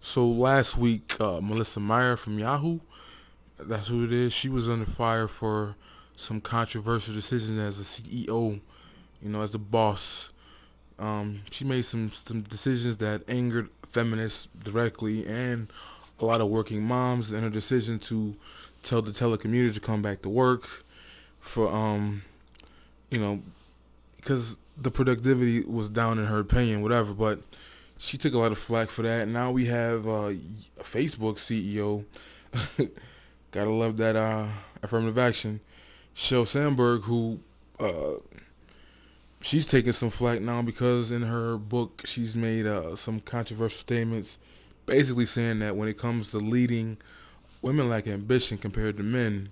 So last week, Melissa Meyer from Yahoo, that's who it is, she was under fire for some controversial decisions as a CEO, as the boss. She made some decisions that angered feminists directly and a lot of working moms, and her decision to tell the telecommuter to come back to work for, you know, because the productivity was down in her opinion, whatever, but she took a lot of flack for that. Now we have Facebook CEO. Gotta love that affirmative action. Sheryl Sandberg, who uh, she's taking some flack now because in her book she's made some controversial statements, basically saying that when it comes to leading, women lack ambition compared to men.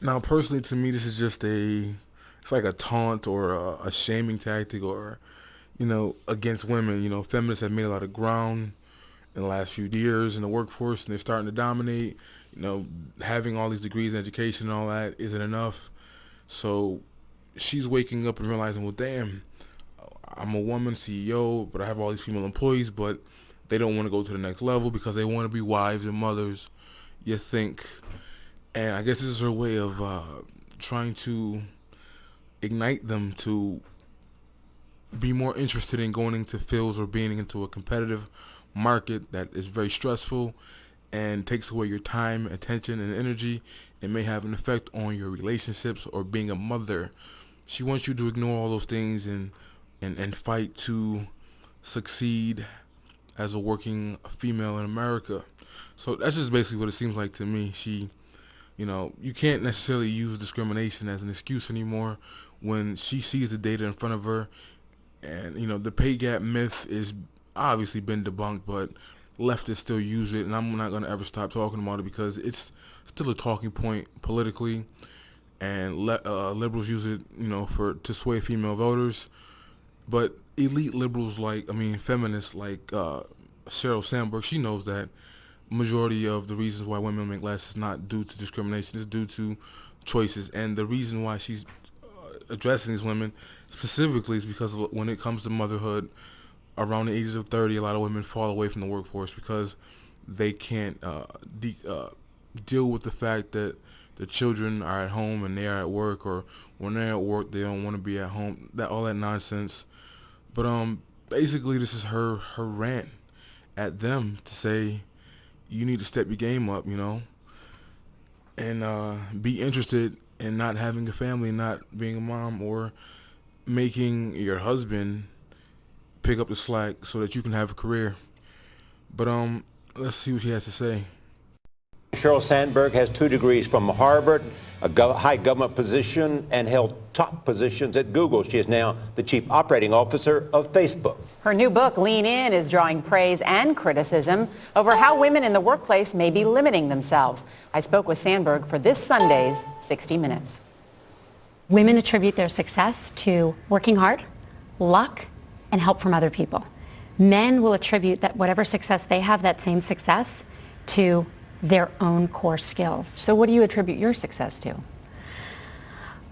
Now, personally, to me, this is just it's like a taunt or a shaming tactic, or against women. Feminists have made a lot of ground in the last few years in the workforce, and they're starting to dominate. Having all these degrees in education and all that isn't enough. So she's waking up and realizing, well, damn, I'm a woman CEO, but I have all these female employees, but they don't want to go to the next level because they want to be wives and mothers, you think. And I guess this is her way of trying to ignite them to be more interested in going into fields or being into a competitive market that is very stressful and takes away your time, attention, and energy. It may have an effect on your relationships or being a mother. She wants you to ignore all those things and fight to succeed as a working female in America. So that's just basically what it seems like to me. You can't necessarily use discrimination as an excuse anymore when she sees the data in front of her. And, the pay gap myth is obviously been debunked, but leftists still use it, and I'm not going to ever stop talking about it because it's still a talking point politically, and liberals use it, to sway female voters. But elite liberals feminists like Sheryl Sandberg, she knows that majority of the reasons why women make less is not due to discrimination, it's due to choices. And the reason why she's addressing these women specifically is because when it comes to motherhood, around the ages of 30, a lot of women fall away from the workforce because they can't deal with the fact that the children are at home and they are at work, or when they're at work they don't want to be at home. All that nonsense. But basically this is her rant at them to say, you need to step your game up, and be interested in not having a family, not being a mom, or making your husband pick up the slack so that you can have a career. But let's see what she has to say. Sheryl Sandberg has 2 degrees from Harvard, a high government position, and held top positions at Google. She is now the chief operating officer of Facebook. Her new book, Lean In, is drawing praise and criticism over how women in the workplace may be limiting themselves. I spoke with Sandberg for this Sunday's 60 Minutes. Women attribute their success to working hard, luck, and help from other people. Men will attribute that whatever success they have, that same success, to their own core skills. So what do you attribute your success to?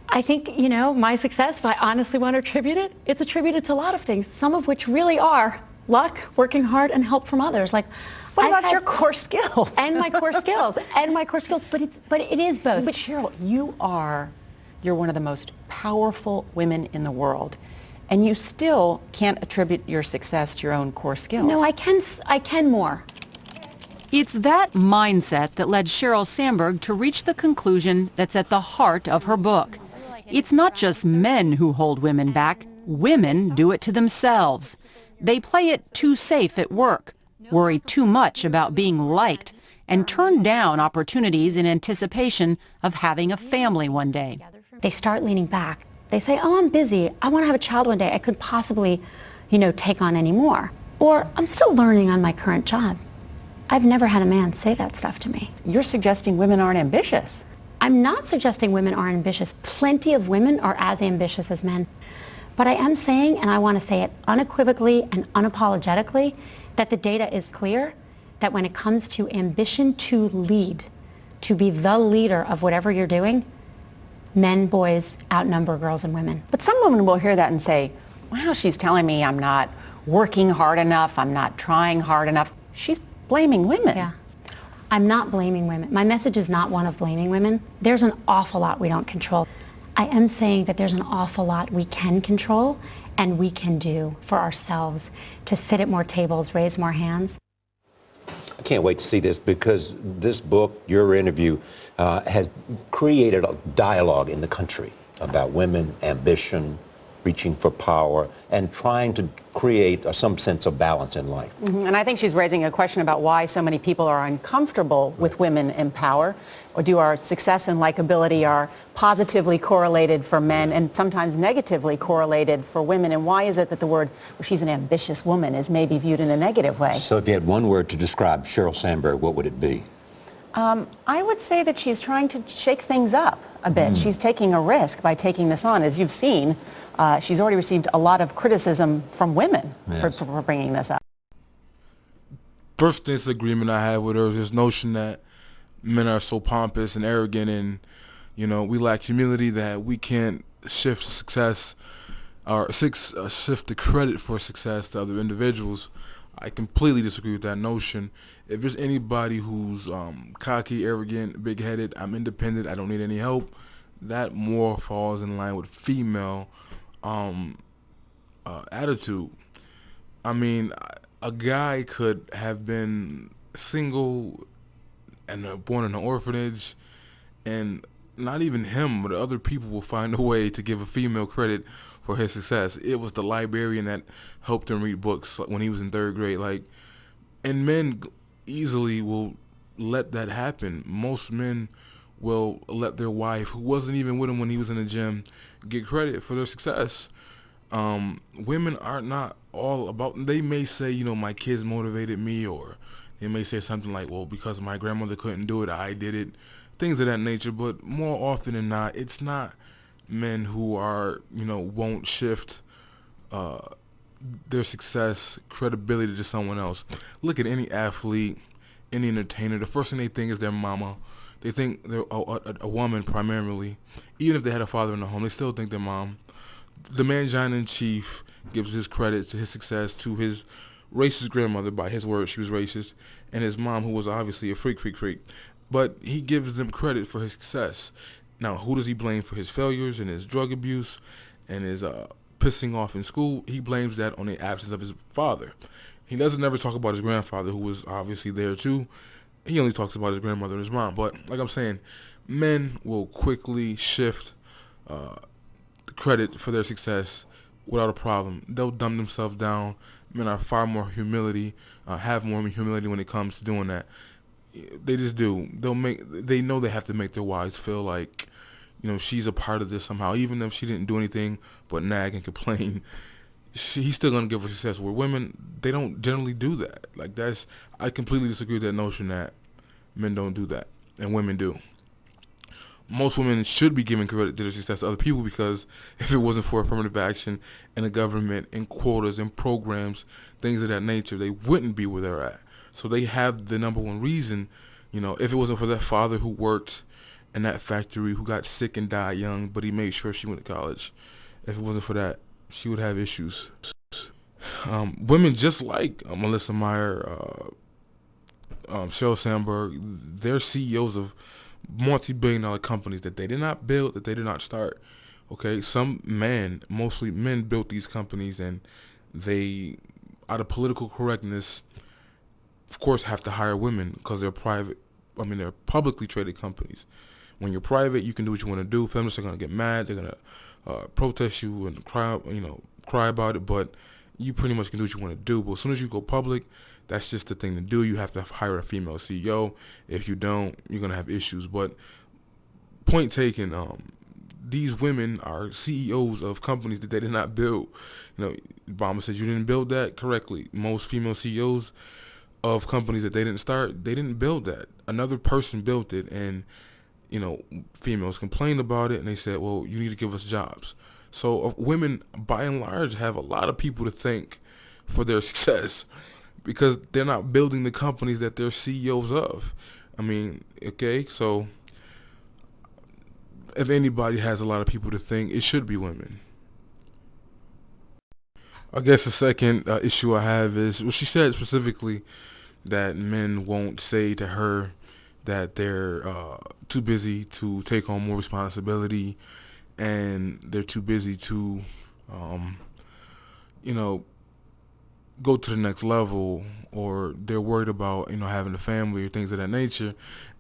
I think, my success, if I honestly want to attribute it, it's attributed to a lot of things, some of which really are luck, working hard, and help from others. Like, what about your core skills? And my core skills, but it is both. But Sheryl, you're one of the most powerful women in the world, and you still can't attribute your success to your own core skills. No, I can more. It's that mindset that led Sheryl Sandberg to reach the conclusion that's at the heart of her book. It's not just men who hold women back. Women do it to themselves. They play it too safe at work, worry too much about being liked, and turn down opportunities in anticipation of having a family one day. They start leaning back. They say, oh, I'm busy. I want to have a child one day. I could possibly, take on any more. Or I'm still learning on my current job. I've never had a man say that stuff to me. You're suggesting women aren't ambitious. I'm not suggesting women are ambitious. Plenty of women are as ambitious as men. But I am saying, and I want to say it unequivocally and unapologetically, that the data is clear that when it comes to ambition to lead, to be the leader of whatever you're doing, men, boys outnumber girls and women. But some women will hear that and say, wow, she's telling me I'm not working hard enough, I'm not trying hard enough. she's blaming women. Yeah. I'm not blaming women. My message is not one of blaming women. There's an awful lot we don't control. I am saying that there's an awful lot we can control and we can do for ourselves to sit at more tables, raise more hands. I can't wait to see this because this book, your interview, has created a dialogue in the country about women, ambition, reaching for power, and trying to create some sense of balance in life. And I think she's raising a question about why so many people are uncomfortable with women in power. Or do our success and likability are positively correlated for men and sometimes negatively correlated for women? And why is it that the word, well, she's an ambitious woman, is maybe viewed in a negative way? So if you had one word to describe Sheryl Sandberg, what would it be? I would say that she's trying to shake things up a bit. She's taking a risk by taking this on. As you've seen, she's already received a lot of criticism from women for bringing this up. First disagreement I have with her is this notion that men are so pompous and arrogant and, you know, we lack humility that we can't shift success or shift the credit for success to other individuals. I completely disagree with that notion. If there's anybody who's cocky, arrogant, big-headed, I'm independent, I don't need any help, that more falls in line with female attitude. I mean, a guy could have been single and born in an orphanage, and not even him, but other people will find a way to give a female credit for his success. It was the librarian that helped him read books when he was in 3rd grade. Like, and men easily will let that happen. Most men will let their wife, who wasn't even with him when he was in the gym, get credit for their success. Women are not all about, they may say, you know, my kids motivated me, or they may say something like, well, because my grandmother couldn't do it, I did it, things of that nature. But more often than not, it's not men who are, you know, won't shift their success, credibility to someone else. Look at any athlete, any entertainer, the first thing they think is their mama. They think they're a woman primarily. Even if they had a father in the home, they still think their mom. The Mangina-in-Chief gives his credit to his success to his racist grandmother, by his word, she was racist, and his mom, who was obviously a freak. But he gives them credit for his success. Now, who does he blame for his failures and his drug abuse and his pissing off in school? He blames that on the absence of his father. He doesn't ever talk about his grandfather, who was obviously there too. He only talks about his grandmother and his mom. But like I'm saying, men will quickly shift the credit for their success without a problem. They'll dumb themselves down. Men are far more have more humility when it comes to doing that. They just do. They know they have to make their wives feel like, you know, she's a part of this somehow, even if she didn't do anything but nag and complain. He's still gonna give her success. Where women, they don't generally do that. Like, I completely disagree with that notion that men don't do that and women do. Most women should be giving credit to their success to other people, because if it wasn't for affirmative action and the government and quotas and programs, things of that nature, they wouldn't be where they're at. So they have the number one reason. You know, if it wasn't for that father who worked in that factory, who got sick and died young, but he made sure she went to college, if it wasn't for that, she would have issues. Women just like Melissa Meyer, Sheryl Sandberg, they're CEOs of multi-billion-dollar companies that they did not build, that they did not start. Okay, mostly men built these companies, and they, out of political correctness, of course, have to hire women because they're private. I mean, they're publicly traded companies. When you're private, you can do what you want to do. Feminists are gonna get mad. They're gonna protest you and cry about it. But you pretty much can do what you want to do. But as soon as you go public, that's just the thing to do. You have to hire a female CEO. If you don't, you're gonna have issues. But point taken. These women are CEOs of companies that they did not build. You know, Obama said you didn't build that correctly. Most female CEOs of companies that they didn't start, they didn't build that. Another person built it, and you know, females complained about it, and they said, well, you need to give us jobs. So women, by and large, have a lot of people to thank for their success, because they're not building the companies that they're CEOs of. I mean, okay, so if anybody has a lot of people to thank, it should be women. I guess the second issue I have is, well, she said specifically that men won't say to her that they're too busy to take on more responsibility, and they're too busy to, um, you know, go to the next level, or they're worried about, having a family or things of that nature.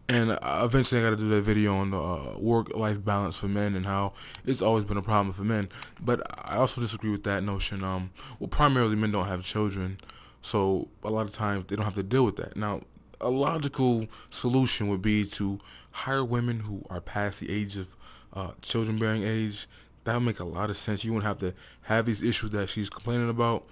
And eventually I got to do that video on the work-life balance for men and how it's always been a problem for men. But I also disagree with that notion. Well, primarily men don't have children, so a lot of times they don't have to deal with that. Now, a logical solution would be to hire women who are past the age of children-bearing age. That would make a lot of sense. You wouldn't have to have these issues that she's complaining about.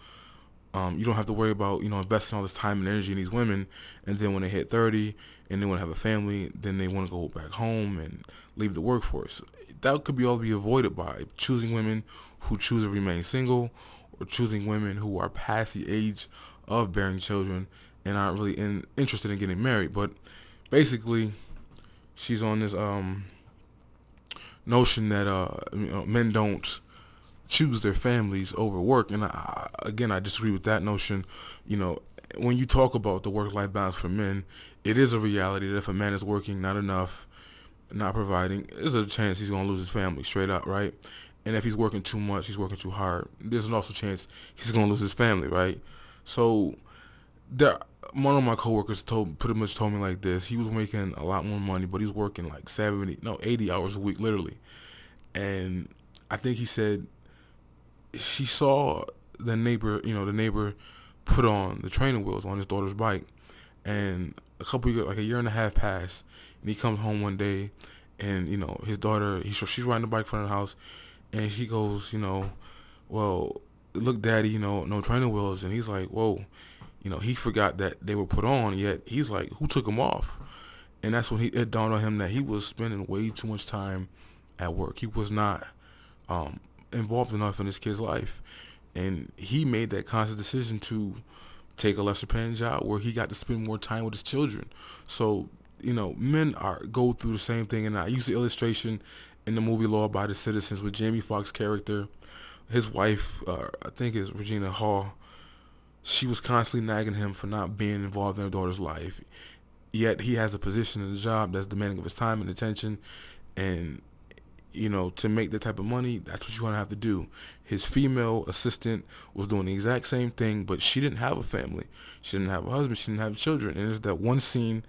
You don't have to worry about, investing all this time and energy in these women, and then when they hit 30 and they want to have a family, then they want to go back home and leave the workforce. That could all be avoided by choosing women who choose to remain single, or choosing women who are past the age of bearing children and aren't really interested in getting married. But basically, she's on this notion that men don't choose their families over work, and I disagree with that notion. When you talk about the work-life balance for men, it is a reality that if a man is working not enough, not providing, there's a chance he's going to lose his family, straight up, right? And if he's working too much, he's working too hard, there's also a chance he's going to lose his family, right? So one of my coworkers pretty much told me like this: he was making a lot more money, but he's working like 80 hours a week, literally. And I think he said she saw the neighbor put on the training wheels on his daughter's bike, and a couple years, like a year and a half passed, and he comes home one day, and his daughter, she's riding the bike in front of the house, and she goes, well, look, Daddy, no training wheels, and he's like, whoa, he forgot that they were put on, yet he's like, who took them off? And that's when it dawned on him that he was spending way too much time at work. He was not involved enough in his kid's life, and he made that conscious decision to take a lesser paying job where he got to spend more time with his children. So men go through the same thing, and I use the illustration in the movie Law Abiding Citizens with Jamie Foxx's character. His wife, I think is Regina Hall, she was constantly nagging him for not being involved in her daughter's life, yet he has a position in the job that's demanding of his time and attention. And to make that type of money, that's what you're going to have to do. His female assistant was doing the exact same thing, but she didn't have a family. She didn't have a husband. She didn't have children. And there's that one scene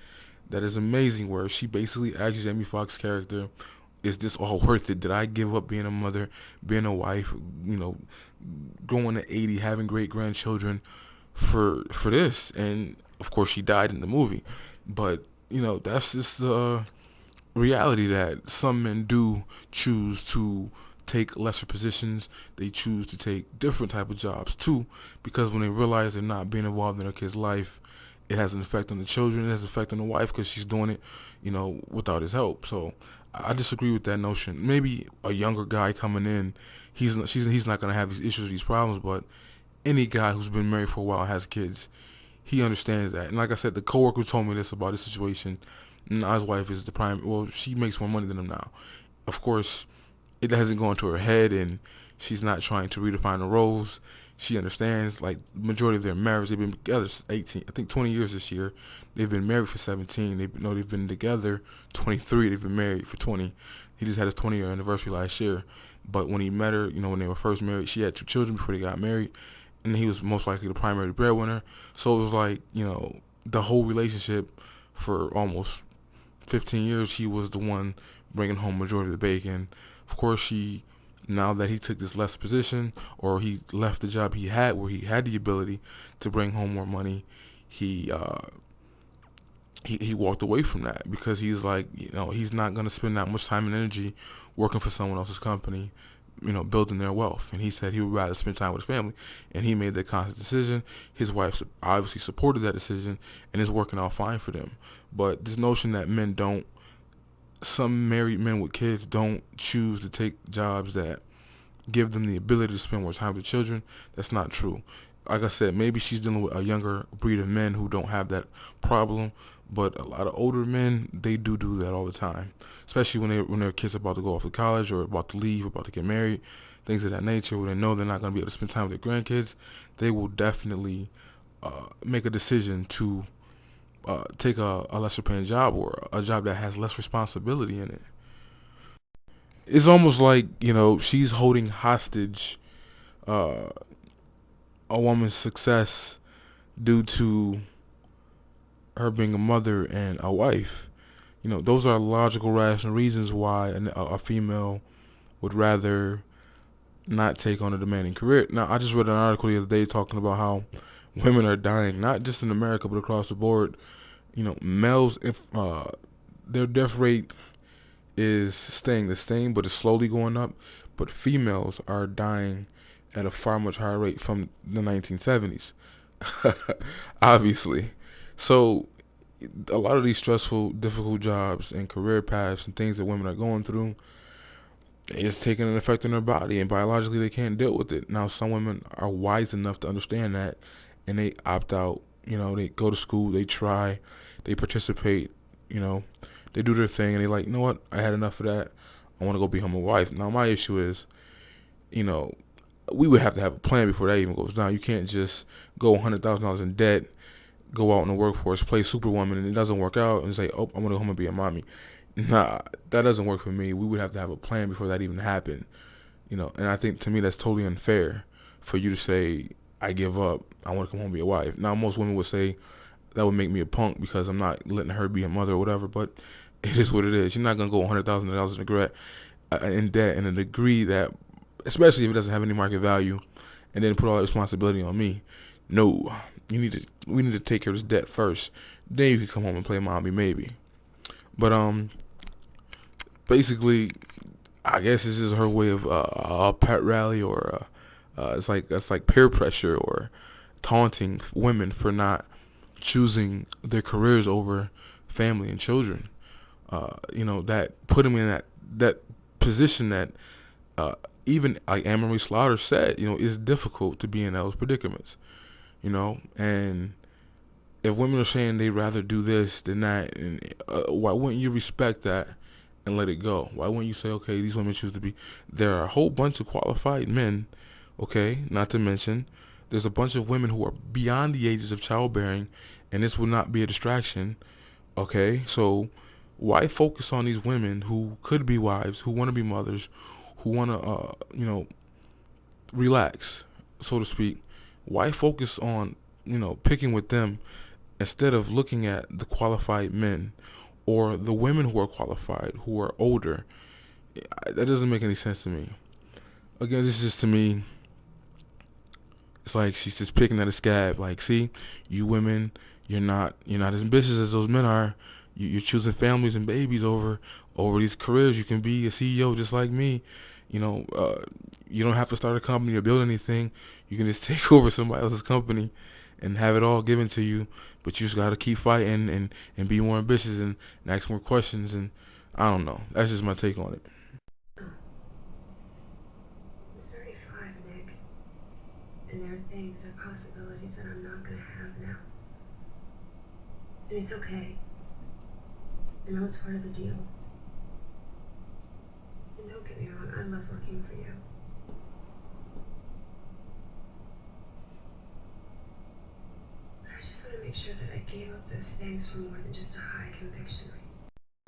that is amazing where she basically asks Jamie Foxx's character, is this all worth it? Did I give up being a mother, being a wife, going to 80, having great grandchildren for this? And of course she died in the movie. But, that's just reality, that some men do choose to take lesser positions. They choose to take different type of jobs too, because when they realize they're not being involved in their kid's life, it has an effect on the children, it has an effect on the wife, because she's doing it, without his help. So I disagree with that notion. Maybe a younger guy coming in, he's not going to have these issues, these problems, but any guy who's been married for a while and has kids, he understands that. And like I said, the coworker told me this about this situation. Now his wife is she makes more money than him now. Of course, it hasn't gone to her head, and she's not trying to redefine the roles. She understands, like, the majority of their marriage, they've been together 20 years this year. They've been married for 17. They've been together 23. They've been married for 20. He just had his 20-year anniversary last year. But when he met her, when they were first married, she had 2 children before they got married, and he was most likely the primary breadwinner. So it was like, the whole relationship for almost 15 years, he was the one bringing home majority of the bacon. Of course, now that he took this less position, or he left the job he had where he had the ability to bring home more money, he walked away from that, because he's like, he's not going to spend that much time and energy working for someone else's company, building their wealth. And he said he would rather spend time with his family, and he made that conscious decision. His wife obviously supported that decision, and it's working out fine for them. But this notion that some married men with kids don't choose to take jobs that give them the ability to spend more time with children, that's not true. Like I said, maybe she's dealing with a younger breed of men who don't have that problem, but a lot of older men, they do that all the time, especially when their kids are about to go off to college, or about to leave, about to get married, things of that nature, where they know they're not going to be able to spend time with their grandkids. They will definitely make a decision to take a lesser paying job or a job that has less responsibility in it. It's almost like, she's holding hostage uh, a woman's success due to her being a mother and a wife. Those are logical, rational reasons why a female would rather not take on a demanding career. Now, I just read an article the other day talking about how women are dying, not just in America, but across the board. Males, if their death rate is staying the same, but it's slowly going up. But females are dying at a far much higher rate from the 1970s, obviously. So a lot of these stressful, difficult jobs and career paths and things that women are going through is taking an effect on their body, and biologically they can't deal with it. Now, some women are wise enough to understand that, and they opt out. They go to school, they try, they participate, they do their thing, and they like, you know what, I had enough of that. I want to go be home with my wife. Now, my issue is, we would have to have a plan before that even goes down. You can't just go $100,000 in debt, go out in the workforce, play Superwoman, and it doesn't work out, and say, oh, I'm going to go home and be a mommy. Nah, that doesn't work for me. We would have to have a plan before that even happened. And I think, to me, that's totally unfair for you to say, I give up, I want to come home and be a wife. Now, most women would say that would make me a punk because I'm not letting her be a mother or whatever, but it is what it is. You're not going to go $100,000 in debt in a degree that, especially if it doesn't have any market value, and then put all that responsibility on me. No, we need to take care of this debt first. Then you can come home and play mommy, maybe. But basically, I guess this is her way of a pet rally, or it's like peer pressure or taunting women for not choosing their careers over family and children. That put them in that position that even like Anne-Marie Slaughter said, it's difficult to be in those predicaments. And if women are saying they'd rather do this than that, and why wouldn't you respect that and let it go? Why wouldn't you say, okay, these women choose to be? There are a whole bunch of qualified men, okay, not to mention there's a bunch of women who are beyond the ages of childbearing, and this will not be a distraction, okay? So why focus on these women who could be wives, who want to be mothers, who want to, relax, so to speak? Why focus on, picking with them instead of looking at the qualified men or the women who are qualified, who are older? That doesn't make any sense to me. Again, this is just, to me, it's like she's just picking at a scab. Like, see, you women, you're not as ambitious as those men are. You're choosing families and babies over these careers. You can be a CEO just like me. You don't have to start a company or build anything. You can just take over somebody else's company and have it all given to you. But you just got to keep fighting and be more ambitious and ask more questions. And I don't know. That's just my take on it. I'm 35, Nick. And there are things, there are possibilities that I'm not going to have now. And it's okay. I know it's part of the deal. And don't get me wrong, I love working for you. I just want to make sure that I gave up those things for more than just a high conviction rate.